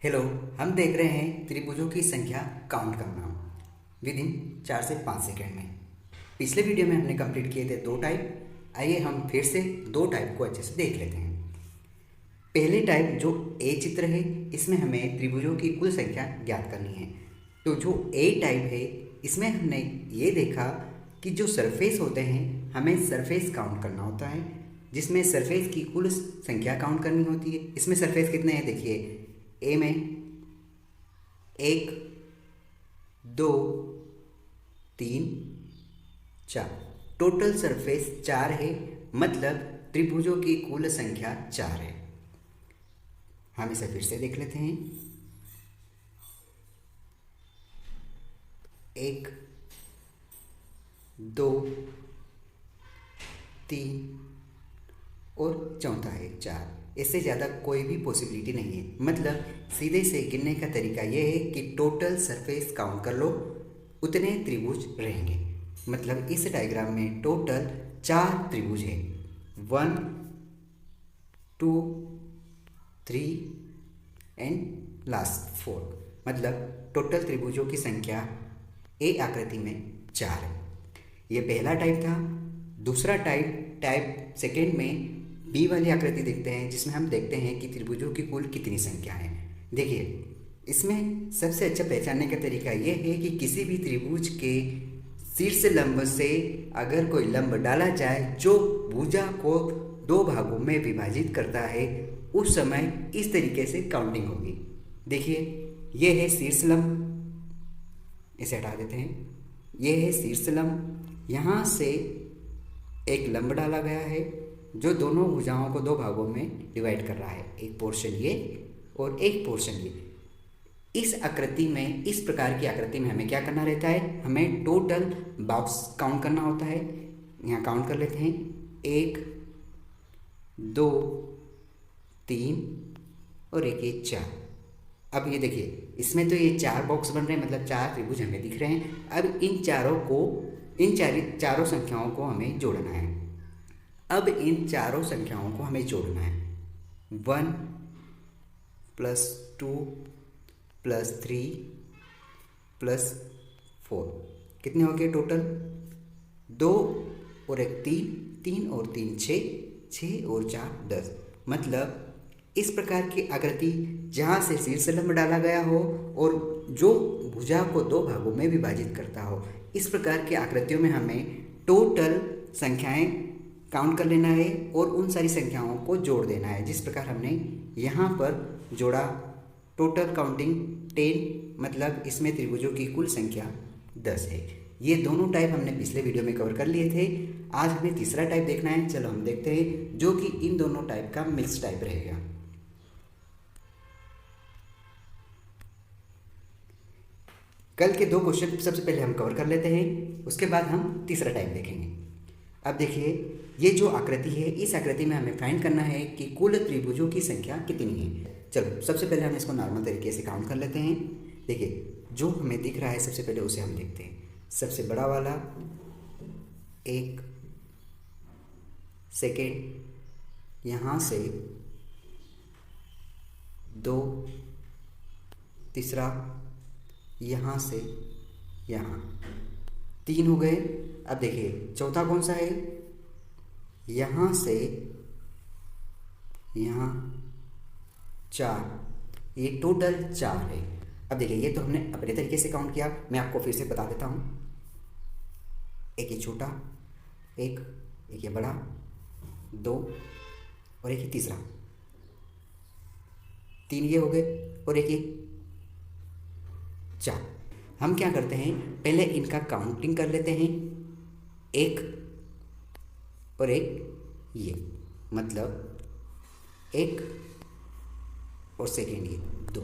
Hello. हम देख रहे हैं त्रिभुजों की संख्या काउंट करना विद इन 4 से 5 सेकेंड में। पिछले वीडियो में हमने कंप्लीट किए थे 2 टाइप। आइए हम फिर से 2 टाइप को अच्छे से देख लेते हैं। पहले टाइप जो ए चित्र है, इसमें हमें त्रिभुजों की कुल संख्या ज्ञात करनी है। तो जो ए टाइप है, इसमें हमने ये देखा कि जो सरफेस होते हैं हमें सरफेस काउंट करना होता है, जिसमें सरफेस की कुल संख्या काउंट करनी होती है। इसमें सरफेस कितने हैं देखिए, ए में 1 2 3 4, टोटल सरफेस 4 है, मतलब त्रिभुजों की कुल संख्या 4 है। हम इसे फिर से देख लेते हैं। 1 2 3 और चौथा है 4। इससे ज़्यादा कोई भी पॉसिबिलिटी नहीं है, मतलब सीधे से गिनने का तरीका यह है कि टोटल सरफेस काउंट कर लो, उतने त्रिभुज रहेंगे। मतलब इस डायग्राम में टोटल 4 त्रिभुज है, 1 2 3 एंड लास्ट 4। मतलब टोटल त्रिभुजों की संख्या ए आकृति में 4 है। ये पहला टाइप था। दूसरा टाइप सेकेंड में बी वाली आकृति देखते हैं, जिसमें हम देखते हैं कि त्रिभुजों की कुल कितनी संख्या है। देखिए, इसमें सबसे अच्छा पहचानने का तरीका यह है कि किसी भी त्रिभुज के शीर्ष लंब से अगर कोई लंब डाला जाए जो भुजा को 2 भागों में विभाजित करता है, उस समय इस तरीके से काउंटिंग होगी। देखिए, यह है शीर्ष लंब, इसे हटा देते हैं। यह है शीर्ष लंब, यहाँ से एक लंब डाला गया है जो दोनों भुजाओं को 2 भागों में डिवाइड कर रहा है, एक पोर्शन ये और एक पोर्शन ये। इस आकृति में, इस प्रकार की आकृति में हमें क्या करना रहता है, हमें टोटल बॉक्स काउंट करना होता है। यहाँ काउंट कर लेते हैं, 1 2 3 और एक ये 4। अब ये देखिए, इसमें तो ये 4 बॉक्स बन रहे हैं, मतलब 4 त्रिभुज हमें दिख रहे हैं। अब इन चारों संख्याओं को हमें जोड़ना है। अब इन चारों संख्याओं को हमें जोड़ना है। 1 + 2 + 3 + 4, कितने हो गए टोटल? 2 और 1 3, 3 और 3 6, 6 और 4 10। मतलब इस प्रकार की आकृति जहाँ से शीर्ष लंब डाला गया हो और जो भुजा को 2 भागों में विभाजित करता हो, इस प्रकार की आकृतियों में हमें टोटल संख्याएं काउंट कर लेना है और उन सारी संख्याओं को जोड़ देना है, जिस प्रकार हमने यहाँ पर जोड़ा। टोटल काउंटिंग 10, मतलब इसमें त्रिभुजों की कुल संख्या 10 है। ये दोनों टाइप हमने पिछले वीडियो में कवर कर लिए थे। आज हमें तीसरा टाइप देखना है। चलो हम देखते हैं, जो कि इन दोनों टाइप का मिक्स टाइप रहेगा। कल के 2 क्वेश्चन सबसे पहले हम कवर कर लेते हैं, उसके बाद हम तीसरा टाइप देखेंगे। अब देखिए, ये जो आकृति है, इस आकृति में हमें फाइंड करना है कि कुल त्रिभुजों की संख्या कितनी है। चलो सबसे पहले हम इसको नॉर्मल तरीके से काउंट कर लेते हैं। देखिए, जो हमें दिख रहा है सबसे पहले उसे हम देखते हैं। सबसे बड़ा वाला 1, सेकेंड यहाँ से 2, तीसरा यहाँ से यहाँ 3 हो गए। अब देखिए, चौथा कौन सा है, यहाँ से यहाँ 4। ये टोटल 4 है। अब देखिए, ये तो हमने अपने तरीके से काउंट किया, मैं आपको फिर से बता देता हूँ। एक ये छोटा, एक ये बड़ा, 2 और एक ये तीसरा, 3 ये हो गए और एक ये 4। हम क्या करते हैं, पहले इनका काउंटिंग कर लेते हैं, 1 और 1 ये, मतलब 1 और सेकेंड ये 2।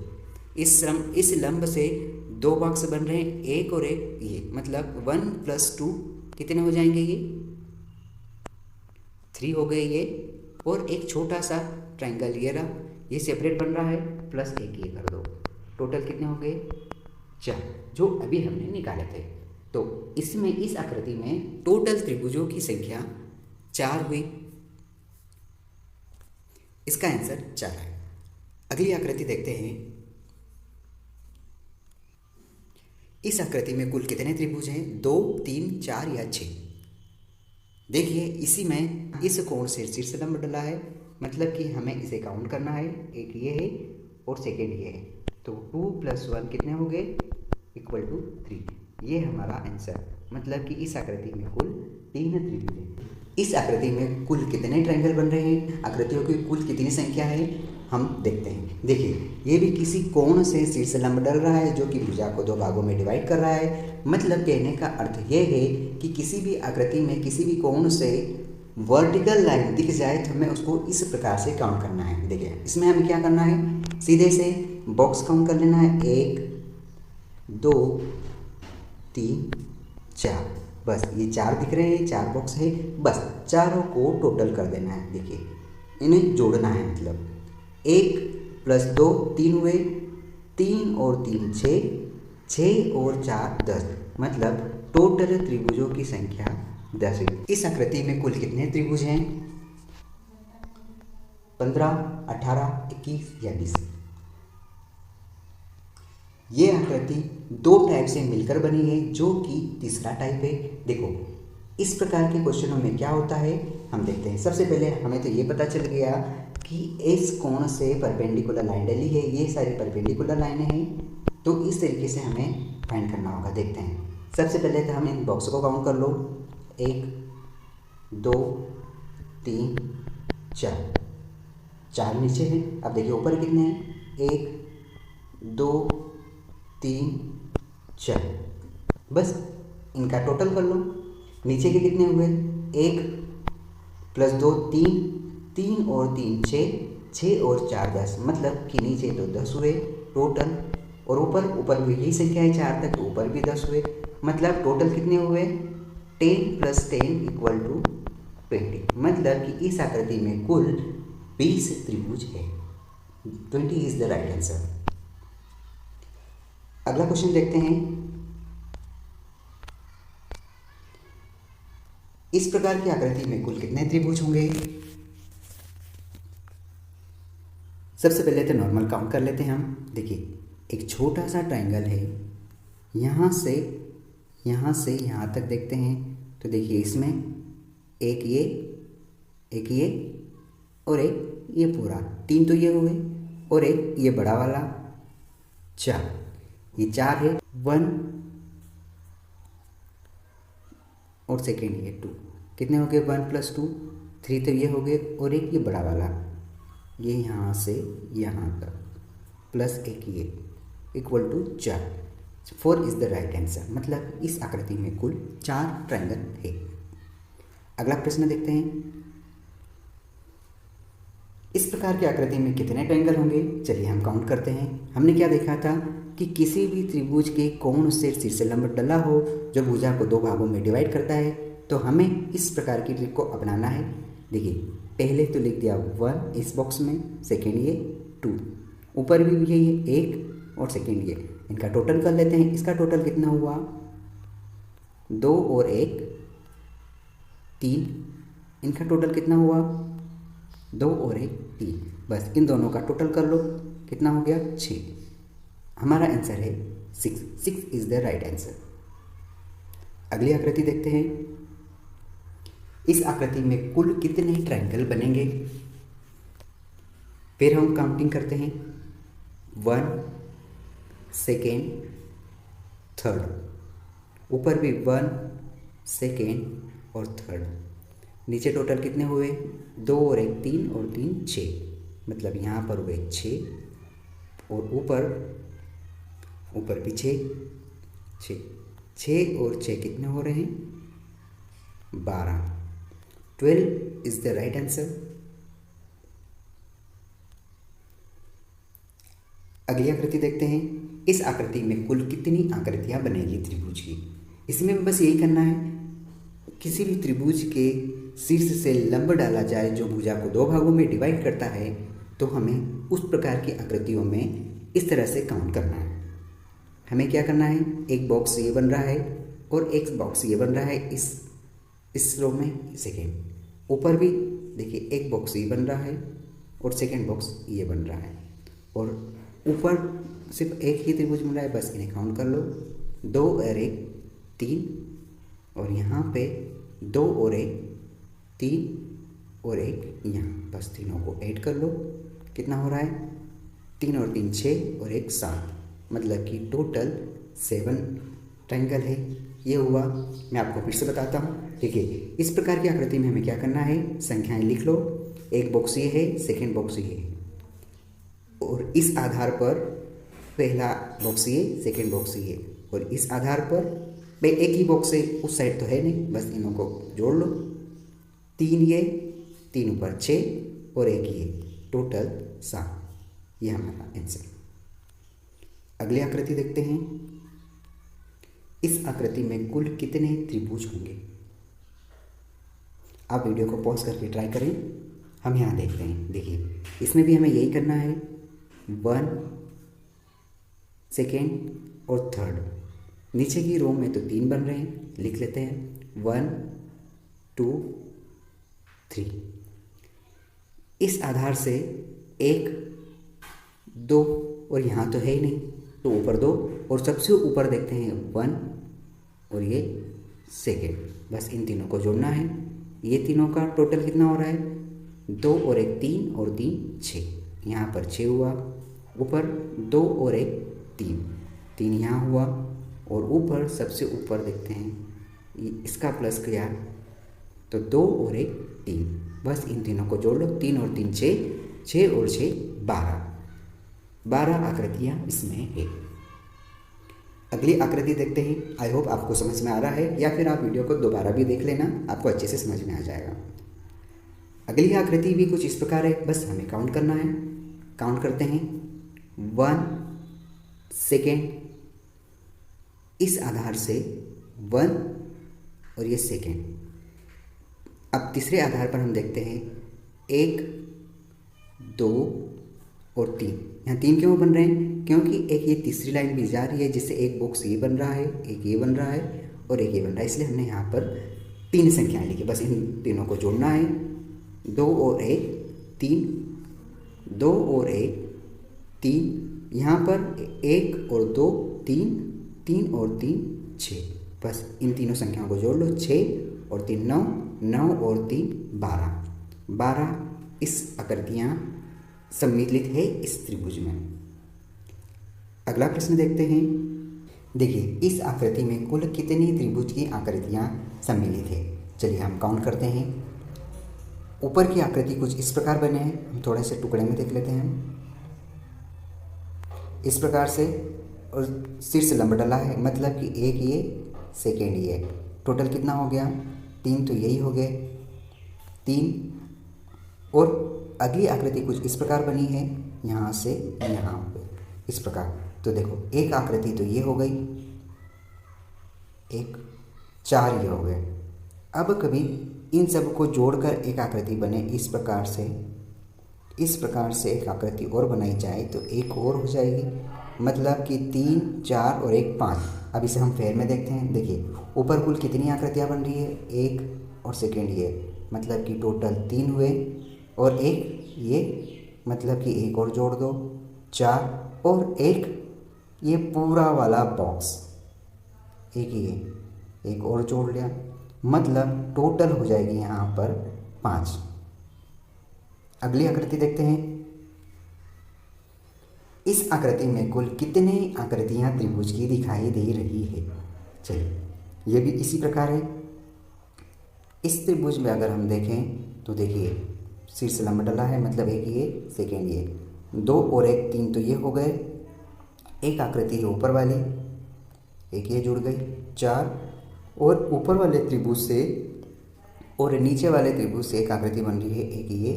इस लंब से 2 बॉक्स बन रहे हैं, 1 और 1 ये, मतलब 1 + 2 कितने हो जाएंगे, ये 3 हो गए ये, और एक छोटा सा ट्रायंगल ये रहा, ये सेपरेट बन रहा है, प्लस 1 ये कर दो। टोटल कितने हो गए, 4, जो अभी हमने निकाले थे। तो इसमें, इस आकृति में टोटल त्रिभुजों की संख्या 4 हुई। इसका आंसर 4 है। अगली आकृति देखते हैं। इस आकृति में कुल कितने त्रिभुज हैं? 2, 3, 4 या 6? देखिए इसी में इस कोण से शीर्ष लंब डला है, मतलब कि हमें इसे काउंट करना है। एक ये है और सेकेंड ये है, तो 2 + 1 कितने हो गए? = 3। ये हमारा आंसर, मतलब कि इस आकृति में कुल 3 त्रिभुज हैं। इस आकृति में कुल कितने ट्रायंगल बन रहे हैं? आकृतियों की कुल कितनी संख्या है हम देखते हैं। देखिए ये भी किसी कोण से शीर्ष लंब डल रहा है जो कि भुजा को 2 भागों में डिवाइड कर रहा है। मतलब कहने का अर्थ ये है कि किसी भी आकृति में किसी भी कोण से वर्टिकल लाइन दिख जाए तो हमें उसको इस प्रकार से काउंट करना है। देखिए इसमें हमें क्या करना है, सीधे से बॉक्स काउंट कर लेना है। 1, 2, 3, 4, बस ये 4 दिख रहे हैं, 4 बॉक्स है, बस चारों को टोटल कर देना है। देखिए इन्हें जोड़ना है, मतलब 1 + 2 3 हुए, 3 और 3 6, 6 और 4 10, मतलब टोटल त्रिभुजों की संख्या 10 है। इस आकृति में कुल कितने त्रिभुज हैं? 15, 18, 21 या 20? ये आकृति 2 टाइप से मिलकर बनी है, जो कि तीसरा टाइप है। देखो इस प्रकार के क्वेश्चनों में क्या होता है हम देखते हैं। सबसे पहले हमें तो ये पता चल गया कि इस कोण से परपेंडिकुलर लाइन डली है, ये सारी परपेंडिकुलर लाइनें हैं, तो इस तरीके से हमें फाइंड करना होगा। देखते हैं, सबसे पहले तो हम इन बॉक्स को काउंट कर लो। 1, 2, 3, 4 नीचे हैं। अब देखिए ऊपर कितने हैं? 1, 2, 3, 4, बस इनका टोटल कर लो। नीचे के कितने हुए? 1 + 2 3, 3 और 3 6, 6 और 4 10, मतलब कि नीचे तो 10 हुए टोटल, और ऊपर भी यही संख्या है 4 तक, तो ऊपर भी 10 हुए, मतलब टोटल कितने हुए? 10 + 10 = 20, मतलब कि इस आकृति में कुल 20 त्रिभुज है। 20 इज द राइट आंसर। अगला क्वेश्चन देखते हैं। इस प्रकार की आकृति में कुल कितने त्रिभुज होंगे? सबसे पहले तो नॉर्मल काउंट कर लेते हैं हम। देखिए एक छोटा सा ट्रायंगल है, यहाँ से यहाँ तक देखते हैं, तो देखिए इसमें एक ये और एक ये पूरा, 3 तो ये हुए, और एक ये बड़ा वाला 4, ये 4 है। 1 और सेकेंड ये 2, कितने हो गए? 1 + 2 3 तो ये हो गए, और एक ये बड़ा वाला, ये यहाँ से यहाँ तक, प्लस एक ये = 4। 4 इज द राइट आंसर, मतलब इस आकृति में कुल 4 ट्रायंगल है। अगला प्रश्न देखते हैं। इस प्रकार की आकृति में कितने ट्रायंगल होंगे? चलिए हम काउंट करते हैं। हमने क्या देखा था कि किसी भी त्रिभुज के कोण से शीर्ष लंब डला हो जो भुजा को 2 भागों में डिवाइड करता है, तो हमें इस प्रकार की ट्रिक को अपनाना है। देखिए पहले तो लिख दिया 1 इस बॉक्स में, सेकेंड ये 2, ऊपर भी यही है 1 और सेकेंड ये, इनका टोटल कर लेते हैं। इसका टोटल कितना हुआ? 2 और 1 3, इनका टोटल कितना हुआ? 2 और 1 3, बस इन दोनों का टोटल कर लो, कितना हो गया? 6। हमारा आंसर है 6 इज द राइट आंसर। अगली आकृति देखते हैं। इस आकृति में कुल कितने ट्रायंगल बनेंगे? फिर हम काउंटिंग करते हैं। 1 सेकेंड थर्ड, ऊपर भी 1 सेकेंड और थर्ड, नीचे टोटल कितने हुए? 2 और 1 3 और 3 6, मतलब यहाँ पर हुए 6, और ऊपर भी 6 और 6 कितने हो रहे हैं? 12। 12 इज द राइट आंसर। अगली आकृति देखते हैं। इस आकृति में कुल कितनी आकृतियां बनेगी त्रिभुज की? इसमें बस यही करना है, किसी भी त्रिभुज के शीर्ष से लंब डाला जाए जो भुजा को 2 भागों में डिवाइड करता है, तो हमें उस प्रकार की आकृतियों में इस तरह से काउंट करना है। हमें क्या करना है? एक बॉक्स ये बन रहा है और एक बॉक्स ये बन रहा है इस रो में, सेकेंड ऊपर भी देखिए एक बॉक्स ये बन रहा है और सेकेंड बॉक्स ये बन रहा है, और ऊपर सिर्फ एक ही त्रिभुज बन रहा है, बस इन्हें काउंट कर लो। 2 और 1 3, और यहाँ पे 2 और 1 3 और 1 यहाँ, बस तीनों को ऐड कर लो। कितना हो रहा है? 3 और 3 6 और 1 7, मतलब कि टोटल 7 ट्रायंगल है। ये हुआ। मैं आपको फिर से बताता हूँ। देखिए, इस प्रकार की आकृति में हमें क्या करना है, संख्याएं लिख लो। एक बॉक्स ये है, सेकेंड बॉक्स ये है, और इस आधार पर पहला बॉक्स ये, सेकेंड बॉक्स ये, और इस आधार पर एक ही बॉक्स है, उस साइड तो है नहीं, बस इनों को जोड़ लो। 3 ये, 3 ऊपर 6 और 1 ये, टोटल 7। ये हमारा आंसर। अगली आकृति देखते हैं। इस आकृति में कुल कितने त्रिभुज होंगे? आप वीडियो को पॉज करके ट्राई करें। हम यहाँ देखते हैं। देखिए, इसमें भी हमें यही करना है। 1 सेकेंड और थर्ड, नीचे की रो में तो 3 बन रहे हैं, लिख लेते हैं 1 2 3। इस आधार से 1 2, और यहाँ तो है ही नहीं, तो ऊपर 2, और सबसे ऊपर देखते हैं 1 और ये सेकेंड, बस इन तीनों को जोड़ना है। ये तीनों का टोटल कितना हो रहा है? 2 और 1 3 और 3 6, यहाँ पर 6 हुआ। ऊपर 2 और 1 3, 3 यहाँ हुआ, और ऊपर सबसे ऊपर देखते हैं, इसका प्लस किया तो 2 और 1 3, बस इन तीनों को जोड़ लो। 3 और 3 6, 6 और 6 12 आकृतियाँ इसमें है। अगली आकृति देखते हैं। आई होप आपको समझ में आ रहा है, या फिर आप वीडियो को दोबारा भी देख लेना, आपको अच्छे से समझ में आ जाएगा। अगली आकृति भी कुछ इस प्रकार है, बस हमें काउंट करना है। काउंट करते हैं। 1 सेकेंड, इस आधार से 1 और ये सेकेंड। अब तीसरे आधार पर हम देखते हैं 1 2 और 3। यहाँ 3 क्यों बन रहे हैं? क्योंकि एक ये तीसरी लाइन भी जा रही है, जिससे एक बॉक्स ये बन रहा है, एक ये बन रहा है और एक ये बन रहा है, इसलिए हमने यहाँ पर 3 संख्याएं लिखी। बस इन तीनों को जोड़ना है। 2 और 1 3, 2 और 1 3, यहाँ पर 1 और 2 3, 3 और 3 6, बस इन तीनों संख्याओं को जोड़ लो। 6 और 3 9, 9 और 3 12 इस आकृतियाँ सम्मिलित है इस त्रिभुज में। अगला प्रश्न देखते हैं। देखिए, इस आकृति में कुल कितनी त्रिभुज की आकृतियाँ सम्मिलित है? चलिए हम काउंट करते हैं। ऊपर की आकृति कुछ इस प्रकार बने हैं, हम थोड़े से टुकड़े में देख लेते हैं। इस प्रकार से, और शीर्ष लंब डला है, मतलब कि एक ये सेकेंड ये, टोटल कितना हो गया? 3 तो यही हो गए 3। और अगली आकृति कुछ इस प्रकार बनी है, यहाँ से यहाँ पे इस प्रकार। तो देखो, एक आकृति तो ये हो गई, एक 4 ये हो गए। अब कभी इन सब को जोड़कर एक आकृति बने इस प्रकार से एक आकृति और बनाई जाए तो एक और हो जाएगी, मतलब कि 3 4 और 1 5। अब इसे हम फेयर में देखते हैं। देखिए, ऊपर कुल कितनी आकृतियाँ बन रही है? 1 और सेकेंड ये, मतलब कि टोटल 3 हुए, और एक ये, मतलब कि एक और जोड़ दो 4, और एक ये पूरा वाला बॉक्स, एक ये एक और जोड़ लिया, मतलब टोटल हो जाएगी यहाँ पर 5। अगली आकृति देखते हैं। इस आकृति में कुल कितनी आकृतियाँ त्रिभुज की दिखाई दे रही है? चलिए, ये भी इसी प्रकार है। इस त्रिभुज में अगर हम देखें तो देखिए, शीर्ष लंब डला है, मतलब एक ये सेकेंड ये, 2 और 1 3 तो ये हो गए। एक आकृति है ऊपर वाली, एक ये जुड़ गई 4, और ऊपर वाले त्रिभुज से और नीचे वाले त्रिभुज से एक आकृति बन रही है, एक ये,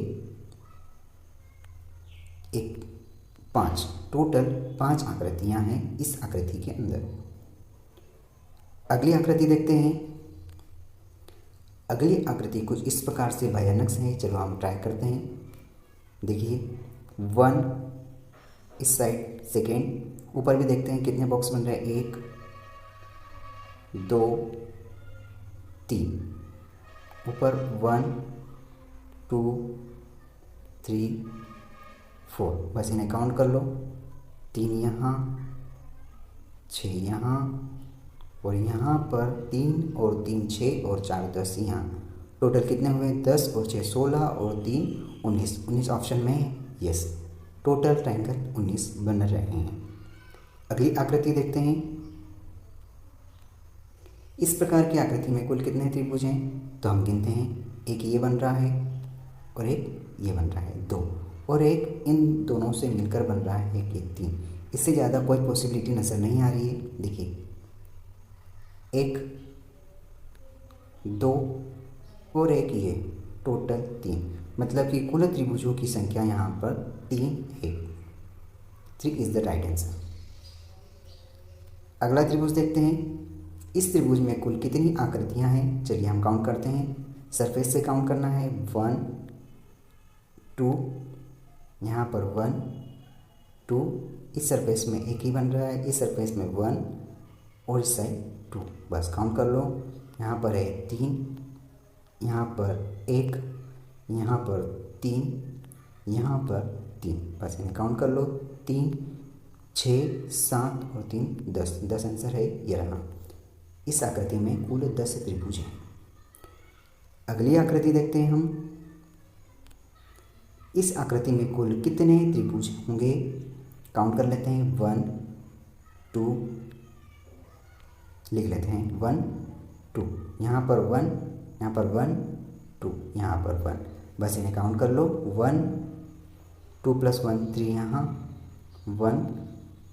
एक 5। टोटल 5 आकृतियां हैं इस आकृति के अंदर। अगली आकृति देखते हैं। अगली आकृति कुछ इस प्रकार से भयानक से है, चलो हम ट्राई करते हैं। देखिए, 1 इस साइड, सेकेंड, ऊपर भी देखते हैं कितने बॉक्स बन रहे हैं, 1 2 3, ऊपर 1 2 3 4, बस इन्हें काउंट कर लो। 3 यहाँ, 6 यहाँ, और यहाँ पर 3 और 3 6 और 4 10, यहाँ टोटल कितने हुए 10 और 6 16 और 3 19, 19 ऑप्शन में है। यस, टोटल ट्रायंगल 19 बन रहे हैं। अगली आकृति देखते हैं। इस प्रकार की आकृति में कुल कितने त्रिभुज हैं, तो हम गिनते हैं। एक ये बन रहा है और एक ये बन रहा है 2, और एक इन दोनों से मिलकर बन रहा है एक 3। इससे ज़्यादा कोई पॉसिबिलिटी नज़र नहीं आ रही है। देखिए 1 2 और एक ये, टोटल 3, मतलब कि कुल त्रिभुजों की संख्या यहाँ पर 3 है। 3 इज द राइट आंसर। अगला त्रिभुज देखते हैं। इस त्रिभुज में कुल कितनी आकृतियाँ हैं, चलिए हम काउंट करते हैं। सरफेस से काउंट करना है 1 2, यहाँ पर 1 2, इस सरफेस में एक ही बन रहा है, इस सरफेस में 1 और इस साइड 2, बस काउंट कर लो। यहाँ पर है 3, यहाँ पर 1, यहाँ पर 3, यहाँ पर 3, बस इन्हें काउंट कर लो। 3 6 7 और 3 10, 10 आंसर है ये रहा। इस आकृति में कुल 10 त्रिभुज हैं। अगली आकृति देखते हैं हम। इस आकृति में कुल कितने त्रिभुज होंगे, काउंट कर लेते हैं। 1 2, लिख लेते हैं 1 2, यहाँ पर 1, यहाँ पर 1 2, यहाँ पर 1, बस इन्हें काउंट कर लो। 1 2 + 1 3, यहाँ 1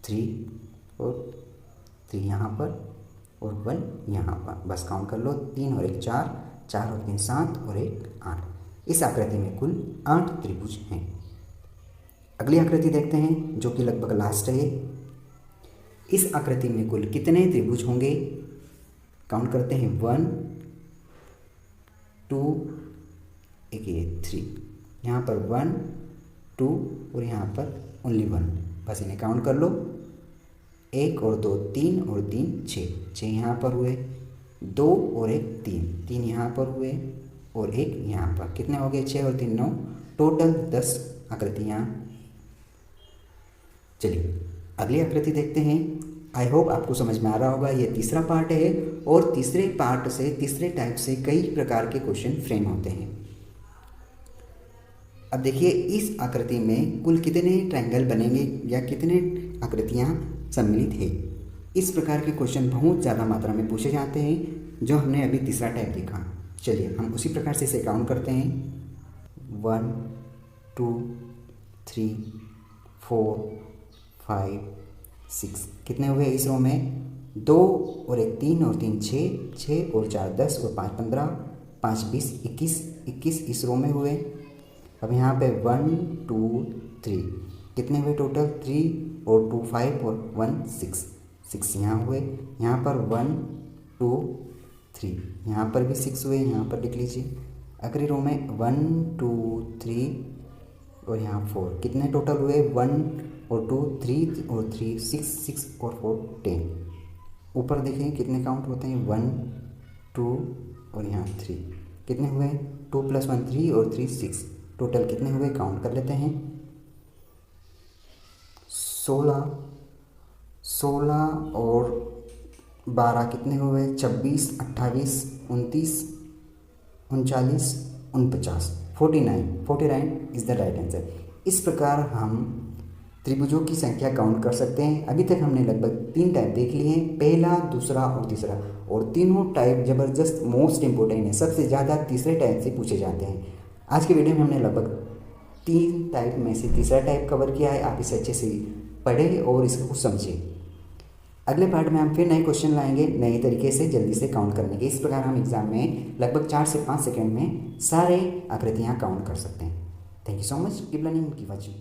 3 और 3 यहाँ पर और 1 यहाँ पर, बस काउंट कर लो। 3 और 1 4, 4 और 3 7 और 1 8। इस आकृति में कुल 8 त्रिभुज हैं। अगली आकृति देखते हैं जो कि लगभग लास्ट है। इस आकृति में कुल कितने त्रिभुज होंगे, काउंट करते हैं। 1 2, एक ये 3, यहाँ पर 1 2 और यहाँ पर ओनली 1, बस इन्हें काउंट कर लो। 1 और 2 3 और 3 6, 6 यहाँ पर हुए, 2 और 1 3, 3 यहाँ पर हुए और 1 यहाँ पर, कितने हो गए 6 और 3 9, टोटल 10 आकृतियाँ। चलिए अगली आकृति देखते हैं। आई होप आपको समझ में आ रहा होगा। ये तीसरा पार्ट है और तीसरे पार्ट से, तीसरे टाइप से कई प्रकार के क्वेश्चन फ्रेम होते हैं। अब देखिए इस आकृति में कुल कितने ट्रायंगल बनेंगे या कितने आकृतियाँ सम्मिलित है। इस प्रकार के क्वेश्चन बहुत ज़्यादा मात्रा में पूछे जाते हैं, जो हमने अभी तीसरा टाइप देखा। चलिए हम उसी प्रकार से इसे काउंट करते हैं। 1 2 3 4 5 6, कितने हुए इस रो में, 2 और 1 3 और 3 6, 6 और 4 10 और 5 15, 5 20 21, 21 इस रो में हुए। अब यहाँ पे 1 2 3, कितने हुए टोटल, 3 और 2 5 और 1 6, 6 यहाँ हुए। यहाँ पर 1 2 3, यहाँ पर भी 6 हुए, यहाँ पर लिख लीजिए। अगली रो में 1 2 3 और यहाँ 4, कितने टोटल हुए, 1 और 2 3 और 3 6, 6 और 4 10। ऊपर देखें कितने काउंट होते हैं, 1 2 और यहाँ 3, कितने हुए, 2 + 1 3 और 3 6, टोटल कितने हुए, काउंट कर लेते हैं। 16 और 12 कितने हुए, 26 28 29 39 49, 49 इज़ द राइट आंसर। इस प्रकार हम त्रिभुजों की संख्या काउंट कर सकते हैं। अभी तक हमने लगभग 3 टाइप देख लिए हैं, पहला दूसरा और तीसरा, और तीनों टाइप ज़बरदस्त मोस्ट इम्पोर्टेंट है, सबसे ज़्यादा तीसरे टाइप से पूछे जाते हैं। आज के वीडियो में हमने लगभग 3 टाइप में से तीसरा टाइप कवर किया है। आप इसे अच्छे से पढ़ें और इसको समझें। अगले पार्ट में हम फिर नए क्वेश्चन लाएंगे, नए तरीके से जल्दी से काउंट करने के। इस प्रकार हम एग्जाम में लगभग 4 से 5 सेकंड में सारे आकृतियाँ काउंट कर सकते हैं। Thank you so much, keep learning, keep watching.